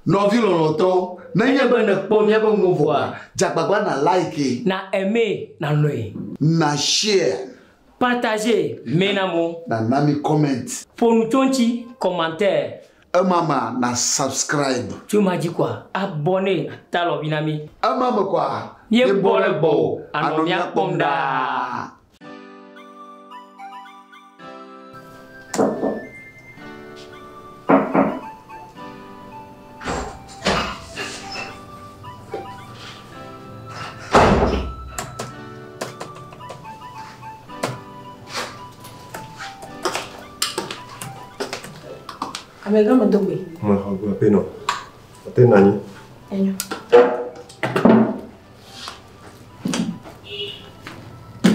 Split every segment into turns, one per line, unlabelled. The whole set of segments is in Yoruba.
Non vi longtemps. N'ayez pas de première bonne voix. Jababa na like.
Na aimer, na noé.
Na share.
Partagez, menamo.
Na nami comment.
Pour nous tonti, commentaire.
Mama na subscribe.
Tu m'as dit quoi? Abonner. Talo binami.
Mama quoi?
Ye bole bo. Anomia pomda.
Amega madogo.
Mwa peno. Ate nani?
Enyo.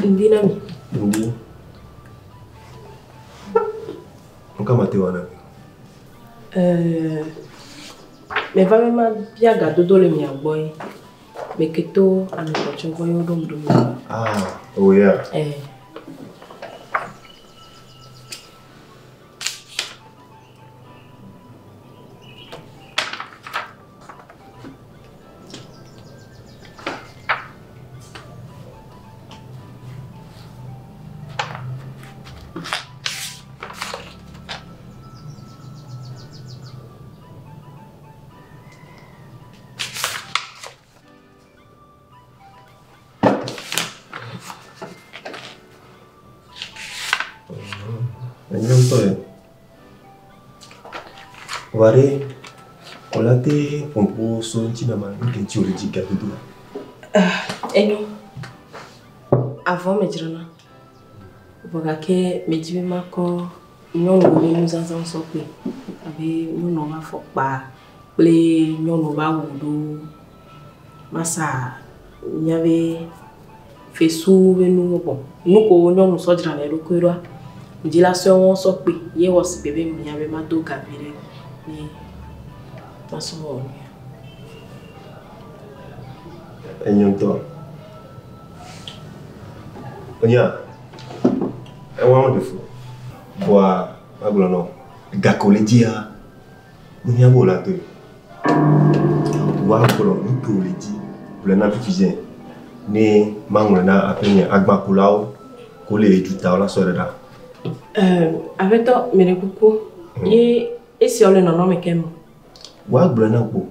Ndi nami.
Ndi. Nka mate wana.
Me va mema bia gadodo le mi agboy. Me keto ame kocho boyo dom.
Ah, oh yeah. Wari, olate pompo sonti na manu kenti olejika dudu.
Enyo. Avant me dirona. Bogake me dibe mako nyon go nous ensemble sopé. Abi nyon va fokpa. Ple nyon va wudu. Masa nyave fesu benu bon. Nuko nyon so dirana lo kwira. Ndila so won sopé. Ye was bebe mi nyave ma do kabire. Ni paso
Enyonto. Onya. Want defo. Boa, aglo no. Gakoledia. Onya bola to. Wa ko lo nko leji. Le na fifien. Ni mangwe na apenya agba kulao ko le juta la soreda.
Avec toi, mais beaucoup. Et si on le nomme mais qu'est-ce
Wa blana ko.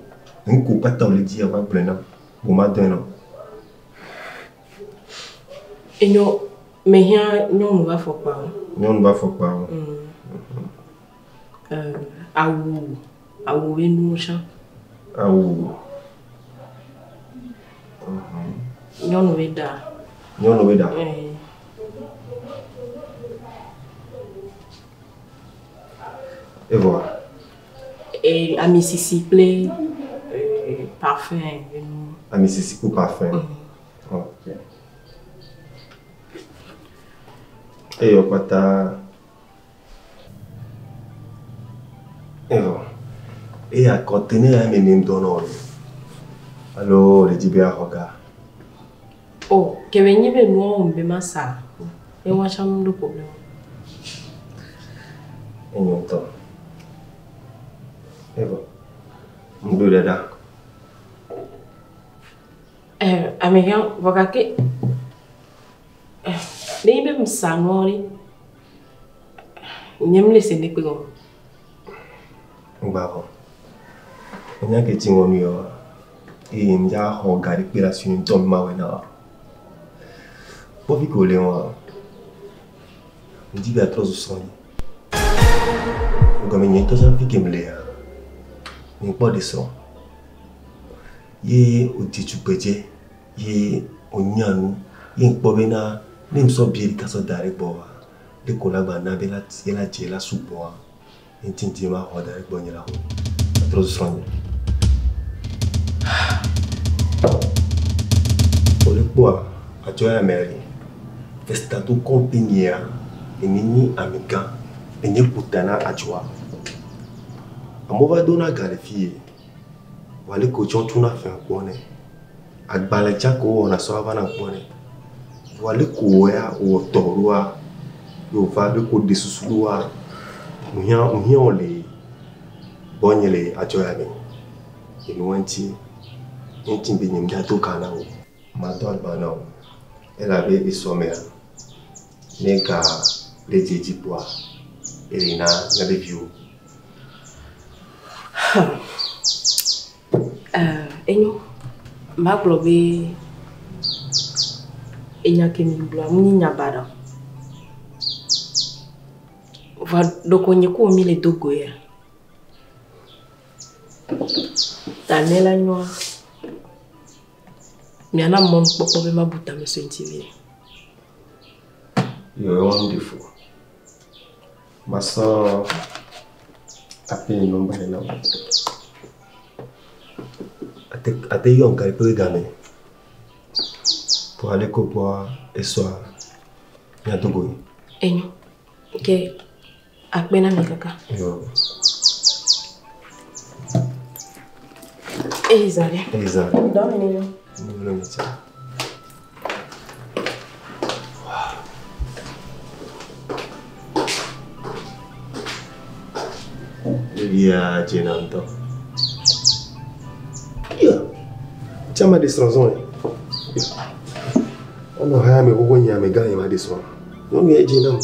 Nko pata le dia wa blana. Bo ma den no.
Et nous, mais rien, nous va faut pas.
Nous va faut pas.
Aou et nous chant.
Aou.
Nous veda.
Nous veda. Et voilà.
Et à Mississippi, parfum.
À Mississippi, parfum. Ok. Et au pata. Et voilà. Et à contenir un même d'honneur. Alors, les dibés à regard.
Oh, que venez de nous, on peut massa. Et on va changer de problème.
Et nous, temps. Et voilà. On doit l'aider.
Américain, voilà que. Les mêmes sanori. N'aime laisser les plus grands.
Bah, on a que tu m'en y a. Et il y a regardé l'opération de Tom Mawena. Pour vivre au Léon, on dit à trop de soins. Comme il y a tous un peu qui me l'a. Il n'y a pas de son. Il y a au titre petit, il y a au nianou, il y a un peu de même si bien les casses d'arrêt pour les collaborateurs, il y a la soupe pour un tintima ou d'arrêt pour la roue. Trop de soins. Pour le poids, à toi la mairie, FESTADO compagnie et nini amiga et ni putana à toi. Amova dona galifie. Wale coachon tuna fait un bonnet. Akbala chako on a sauvé un bonnet. Wale koya ou torua. Yo va de ko de susulua. Mia le bonne les à toi ami. et nous entier. Un petit peu de gâteau canao. Ma toile banao. Elle avait des sommets. N'est qu'à les dédits bois. Et il n'a pas de vieux.
Et nous, ma globe, il n'y a que nous gloire, il n'y a pas d'an. Donc on y a quoi mis les Togo ya. T'as la noire. Mais il y a un monde pour que ma bouteille me soit intimidée.
Il y a un défaut. Ma soeur a fait un nombre de noms. A te yon kay peu gamin pour aller boire et soir il y a Togo.
Et nous, ok, à peine avec kaka. Elisabeth. Dormez nous.
Il y a Jenanto. Tu as des raisons. On a rien mais vous avez gagné ma décision. Non mais Jenanto.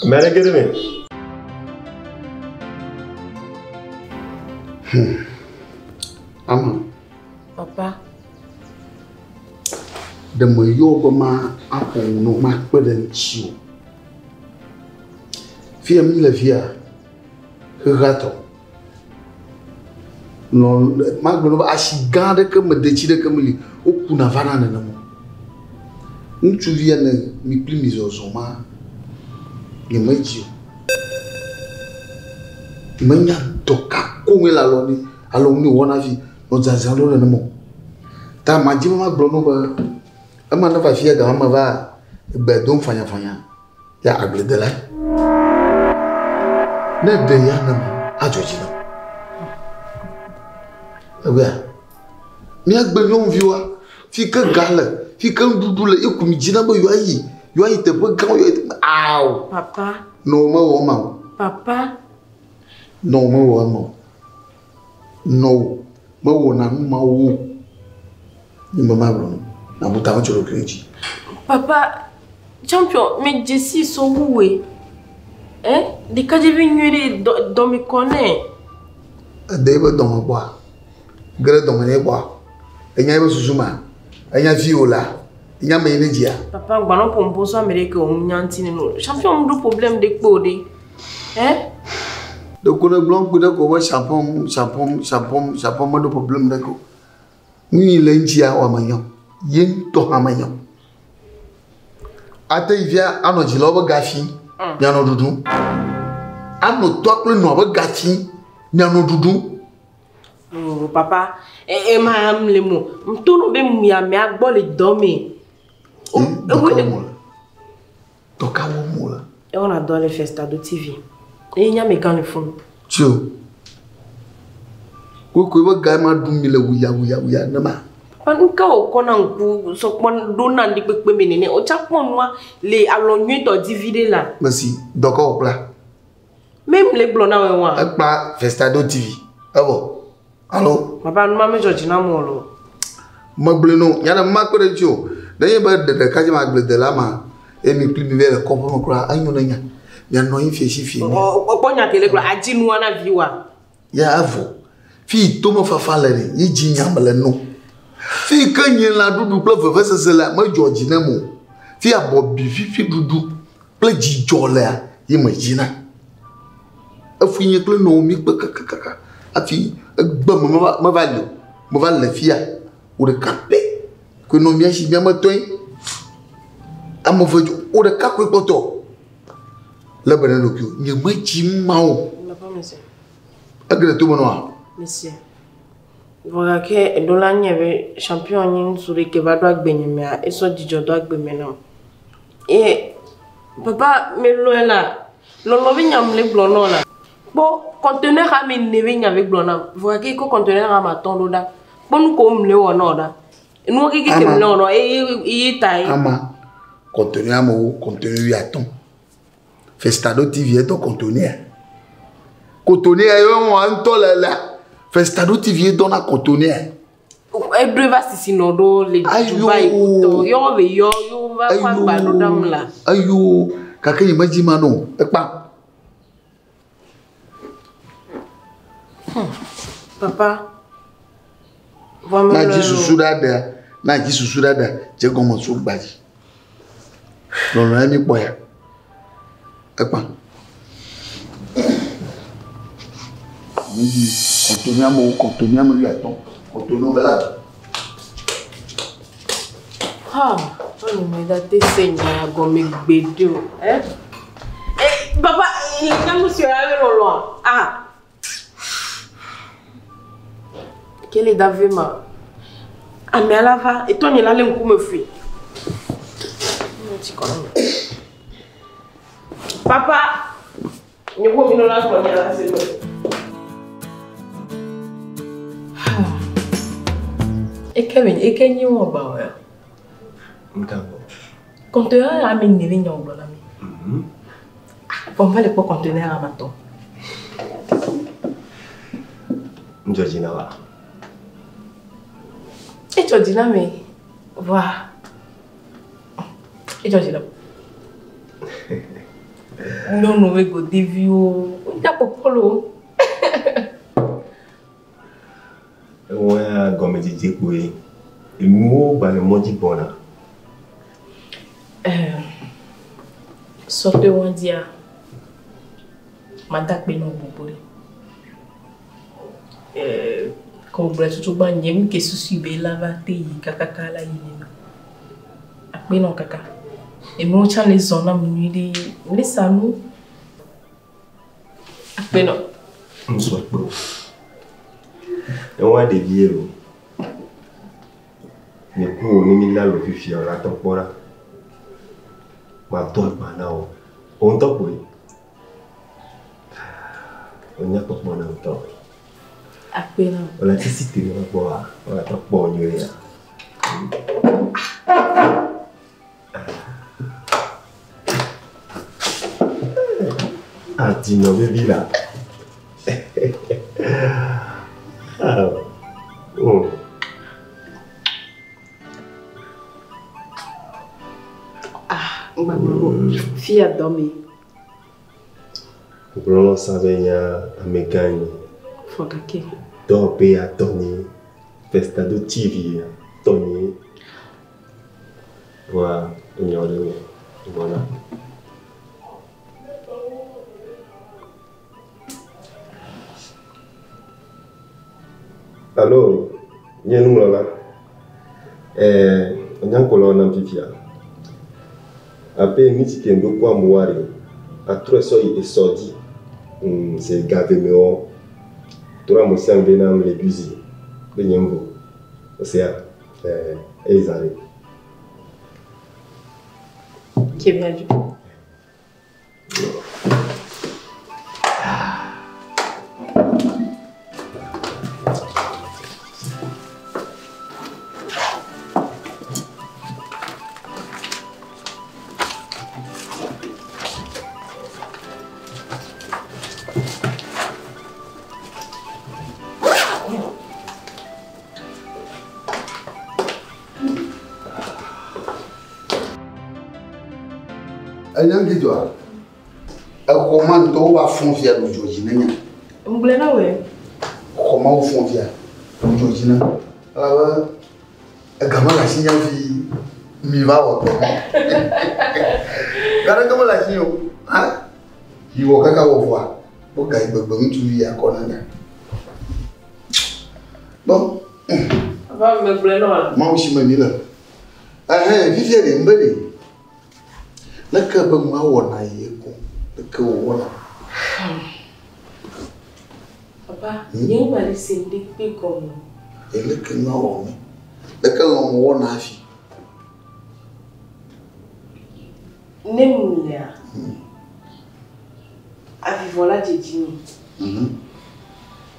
Regardez.
Maman.
Papa.
De me yoga ma apple no ma peden chiu. Fille mi la via. Regato. Non, ma glo ashi garde que me décide comme li o kuna vana na mo. Tu viens mi pli misozoma. Ni meji. Menya toka ko la loni aloni wona vi no zazalo na mo. Ta maji ma glo no ba ama na va fia ga ma va be don fanya ya agle de la. Ne de ya na ma ajoji na. Ewa. Mi agbe no viwa fi ka gale fi ka dudule ekumi jina ba yo ayi te ba kan yo aw.
Papa.
No ma wo ma.
Papa.
No ma wo ma. No ma wo na ma wo. Ni mama bro. Na buta ma cholo kreji.
Papa, champion, mais Jessie sont où? Hein? Des cas de venir dans mes connais.
Debe dans mon bois. Gre dans mon bois. Et n'y a pas sous-ma. Et n'y a viola. Il y a mes médias.
Papa, on pour me poser américain, on y a un tino. Champion, on a problème de code. Hein?
Donc on a blanc pour d'accord, champon, moi de problème d'accord. Ni lundi à Wamayon. Yen to Hamayon. Ate via ano jiloba gafi, nyano dudu. Ano tokle no gafi, nyano dudu.
Oh papa, e ma am le mo. Mtono be mu ya me agbo le domi.
Toka wo mo la.
Et on adore le FESTADO.TV. Et il y a mes gants le fond.
Tio. Ko wa gama dumile wuya na ma.
Nka okona nku so pon dona ndi pepe menene o chapon moi les alonyu to divider là.
Merci. Doko opla.
Même les blona we wa.
Akpa FESTADO.TV. Abo. Allo.
Papa no ma George na mo lo.
Mableno yana makore tio. Daye ba de kaji magle de la ma. E mi pli mi vele ko mo kra anyo na nya. Ya no yin feshi fi.
O ponya tele kra ajinu na viwa.
Ya avo. Fi to mo fa falere, yi ji nyambele no. Fi kanye la dudu ple veve sese la me George na mo. Fi abobi fi dudu ple ji jole a yi me jina. Afu yin ple no mi pe kaka. Afi gbe mo va le fia o de kape. Ko no mi ashi mi amaton. Amo vejo o de kakwe poto. La bana no kyo, nye me ji mao.
Na pas monsieur.
Agre to mo no.
Monsieur. Voilà que dans l'année avait champion sur les kebabs gbenyeme a eso dijo do agbeme na. Et papa me lo la. Lo lo bi nyam le blo no la. Bon, conteneur à mes neveux avec Blona. Vous voyez que conteneur à ma tonne là. Bon, nous comme le ou non là. Nous qui comme le ou non et taille.
Ama, conteneur à mon conteneur à ton. FESTADO.TV est ton conteneur. Conteneur est un ton là. FESTADO.TV est dans un conteneur.
Et deux vas ici non do les Dubaï couteau. Yo va pas ballon dame là.
Ayo, quelqu'un imagine mano. Et pas.
Papa, vraiment.
Naji susu dada, j'ai commencé au bâti. Non, non, ami boya. Et pas. Continue à me lui attendre. Continue là.
Ah, on me da te seigneur gomme bedo. Eh, papa, il y a monsieur avec loin. Ah. Quel est d'avènement? Ah, mais elle va. Et toi, il a l'air me fuir. Papa, il y a un là pour la saison. Et Kevin, et Kenny, on va voir. Conteneur à mes neveux, on va l'ami. On va les pas conteneur à maton.
Georgina.
Et Georgina, mais voilà. Et Georgina. Non, nous vais go dévio. On n'a pas polo.
Ouais, comme je dis, oui. Le mot, bah le mot dit bon là.
Sortez on dit à Madame Benon Bouboué. Quand vous voulez tout le monde, que souci bela va te kaka la yini. Après non kaka. Et moi tiens les zones à minuit les salons. Après non.
On soit beau. Et on a des vieux. Mais pour on est mis là le fichier on attend pour là. Ma toi maintenant on t'en pour. On n'y a pas pour longtemps.
Après non.
On a cité on attend pour nous là. Ah dis non bébé là. Ah. Oh.
Maman, fille a dormi.
Pour l'on savait à mes gagnes.
Faut que.
Dormez à Tony. FESTADO.TV. Tony. Voilà. Voilà. Alors, nous là. On a un colonne en vivia. Après, midi qui est beaucoup à mourir. À trois soins et sorti. C'est gavé mais on. Tout le monde s'en vient dans les busy. Les nyambo. C'est ils arrivent.
Qui est bien du coup.
Comment tu vas faire le Georgina? Comment vous faites le Georgina? Comment la signe vie mi va au temps? Comment la signe? Ah, il va qu'à voir. Pour qu'il y ait besoin de vie à Conanda. Bon. Moi aussi, je me dis là. Ah, Viviane, mbele. La caba ma wana yeko. La caba wana.
Papa, il m'a laissé des comme.
Et le que nous avons. Le que l'on wana fi.
Nemoulia. Ah, voilà, j'ai dit.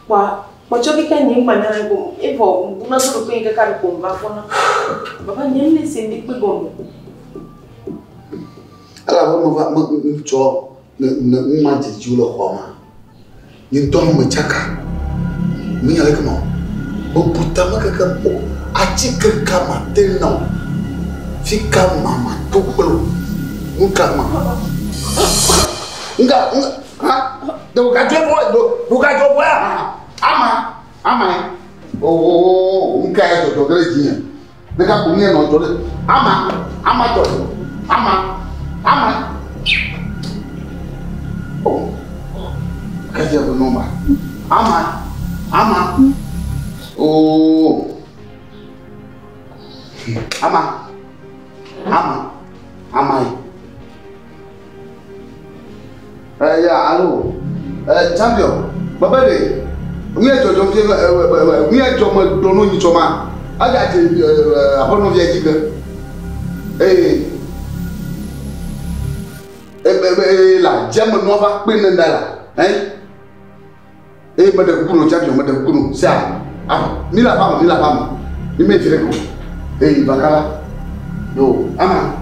Kwa choki kan ni manana ko evo una solo pe ka ka ko ba ko na baba nyenne sendi pe gombo
ala mo va mo cho ne ma ti julo ko ma ni to mo chaka mi ala ko mo puta ma ka po a ti ka ma te no fica mama to ko nunca ma nga ha do ka jo bo ama oh nunca é do grandinha daqui a pouquinho não tô ama to ama oh cadê o nome ama oh ama ya allo champion baba de mi e jojo mi e jomo dono ni choma aga ti abono vie jiga la jam no va pe ndala madame kuno champion madame kuno ça ni la femme ni me dire ko bakala yo ama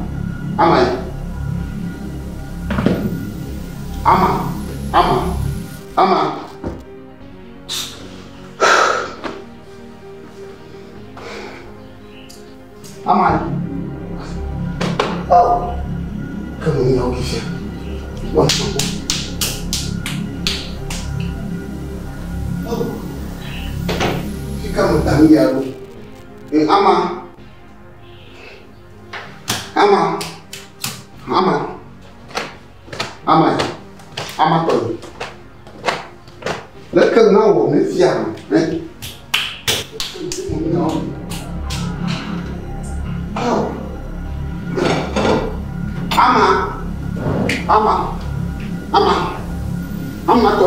oh kamu ni au kisha watu oh kama tangi yako ama to le kan na wo me fia ama to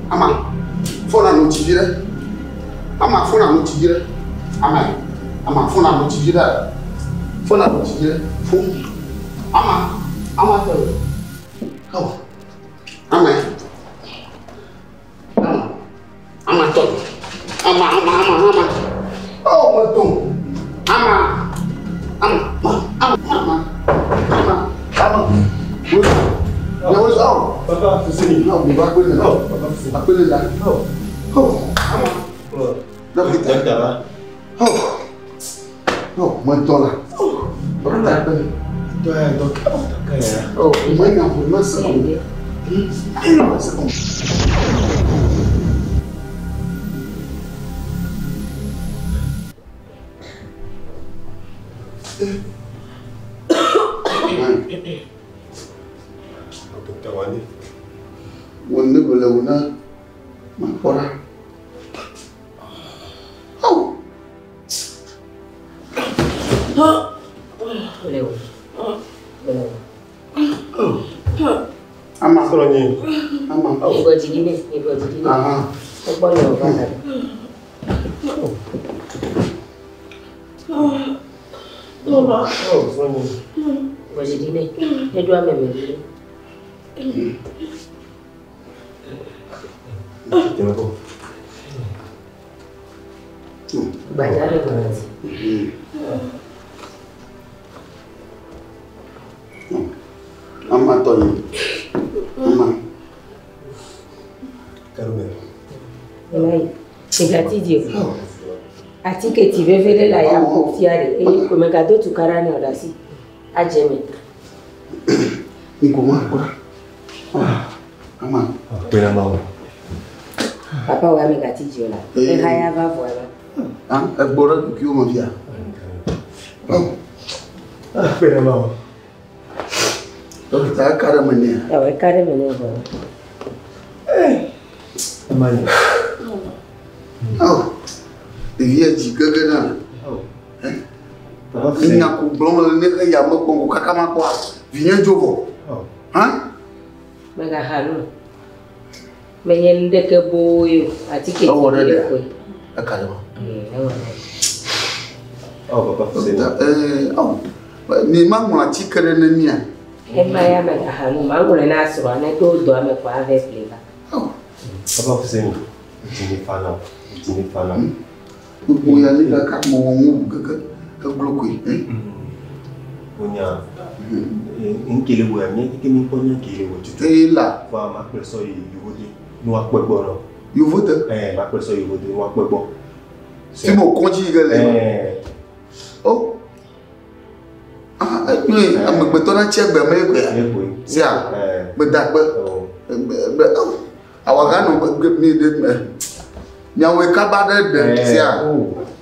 ama fona no tigire ama fona no tigire ama fona no tigire fona no tigire fu ama to oh ama to ama oh maton ama ya was out papa Fousseni no mi va quello no papa Fousseni a quello là oh ama da vita oh maton là oh ta bene donc oh mais non pour moi c'est bon c'est bon Wanda balauna makora. Oh.
Leo.
Ama
Soronye.
ama.
Ibo jigine.
Aha.
Obo lo bana.
Oh, Soronye.
Ibo jigine. Edu ameme.
Tempo.
Bajare bonanzi.
Ama Tony. Ama.
Caromel.
Elai, segati dio. Atike ti vevele la ya ko fiare e ko megado tu karani odasi. Ajeme.
Nikoma kora. Ama.
Pena mau.
Papa wa megati dio la. E haya va voilà.
E bora ki o ma via. Oh.
Pena mau.
Donc ta cara mania.
Ah ouais, carrément voilà.
Mani.
Oh. E via de gagana.
Oh.
Papa Fousseni ku blom ne ka ya mo ko kakama kwa. Vinha jogo.
Oh.
Hein?
Mega halu. Menyende ke boyo atike ti ko.
Akarama.
Oh, papa Fousseni.
Ni mango a chikere na mia.
Maya hamu mango na asro na to do ame kwa avec les
Papa Fousseni. Jini fana.
Uya ni ka mo ka glokoi.
Punya. Inkele bo ami ke mi ponya kele wo tutu.
La.
Va ma preso yivode. No apegbo no.
Yivode?
Ma preso yivode no apegbo.
Si mo konji gele. Oh. Oui, I'm going to check the make. Yeah, but that, our gun give me the now we covered the yeah.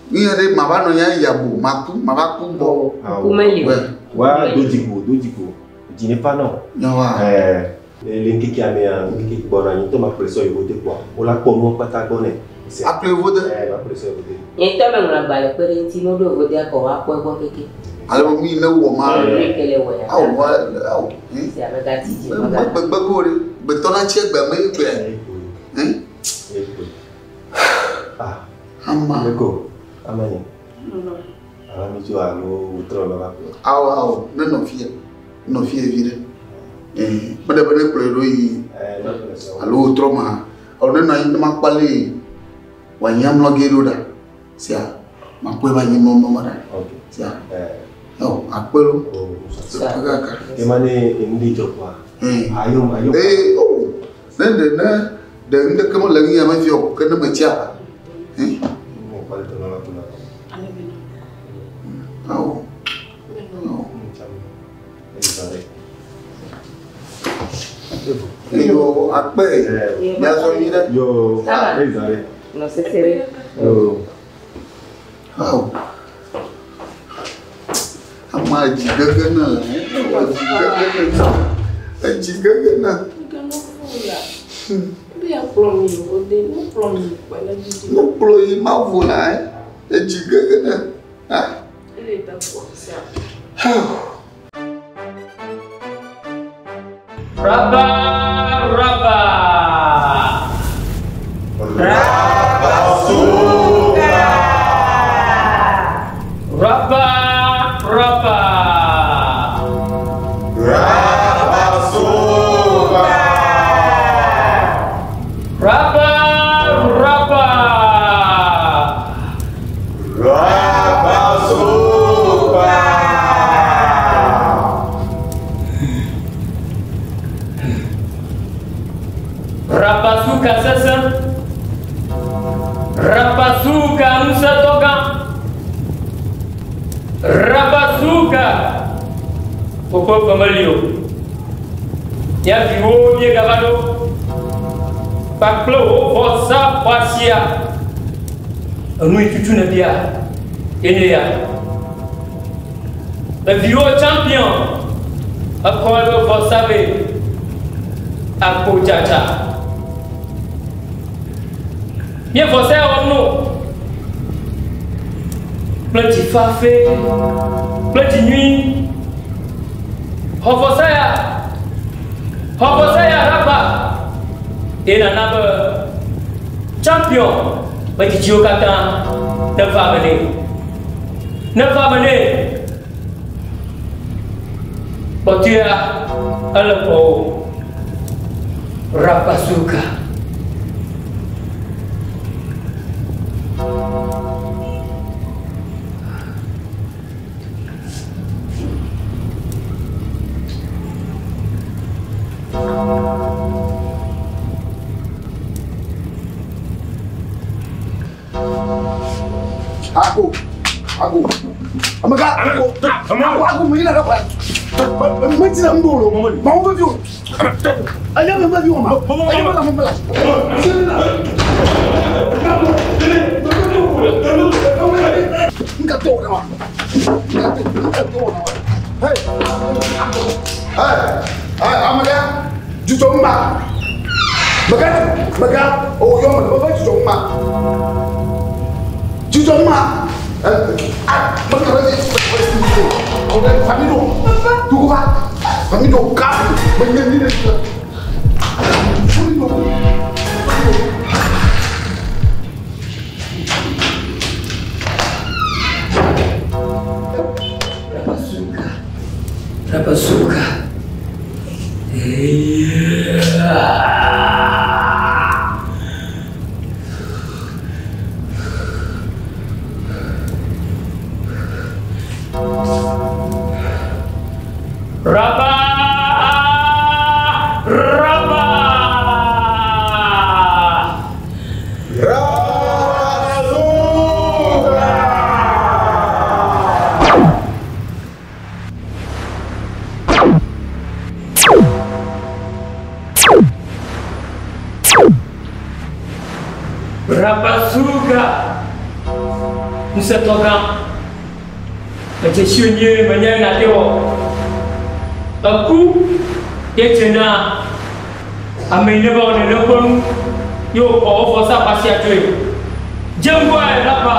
We had a Mavano Yabu, Mapu,
Why do you go? Jinifano. No, Linky Camia, Kick Bonnie, Thomas Preso, you would take one. Ola Pomo Patagone. I play with the
you tell me about a parentino over there for up working.
I don't mean no woman. Oh, well, but don't I check by me? Ah,
go. Amani. I mean, you are no trouble.
Oh, no fear, but I will play a low trauma. Or then I am Pali when you am not getting see, my poor mother. Okay, oh, Aquilo. The money in the job. Oh, then the common lady, I feel, can I chat? Oh, yo, I pay. That's what you did. Yo, no, say, oh. My jigana,
be a from you, they no from you,
no ploy, mouthful, a jigana. Ah,
ya vivo ye gavado paklo força passia nous tutu na bia enia le vivo champion akolo força be akojaja ye força ono petit fafé petit nuit Hofosaya rapa ina naba champion baki jiyo kata na famane potia alapo rapa suka Aku mengira apa? Macam dulu, mau baju. Ayah memang baju mau. Ayah memang membelas. Enggak tahu nama. Hey, Amalia, jujur mbak. Bagat. Oh, yang mana? Jujur mbak. Família carro, menina.
Rapasuka. Raba. Rapasuka. Musa toka. Kecesiunye manyana dewo. Aku kecena ameneba one lopon yo ko fosa pasia tue. Jengwa rapa.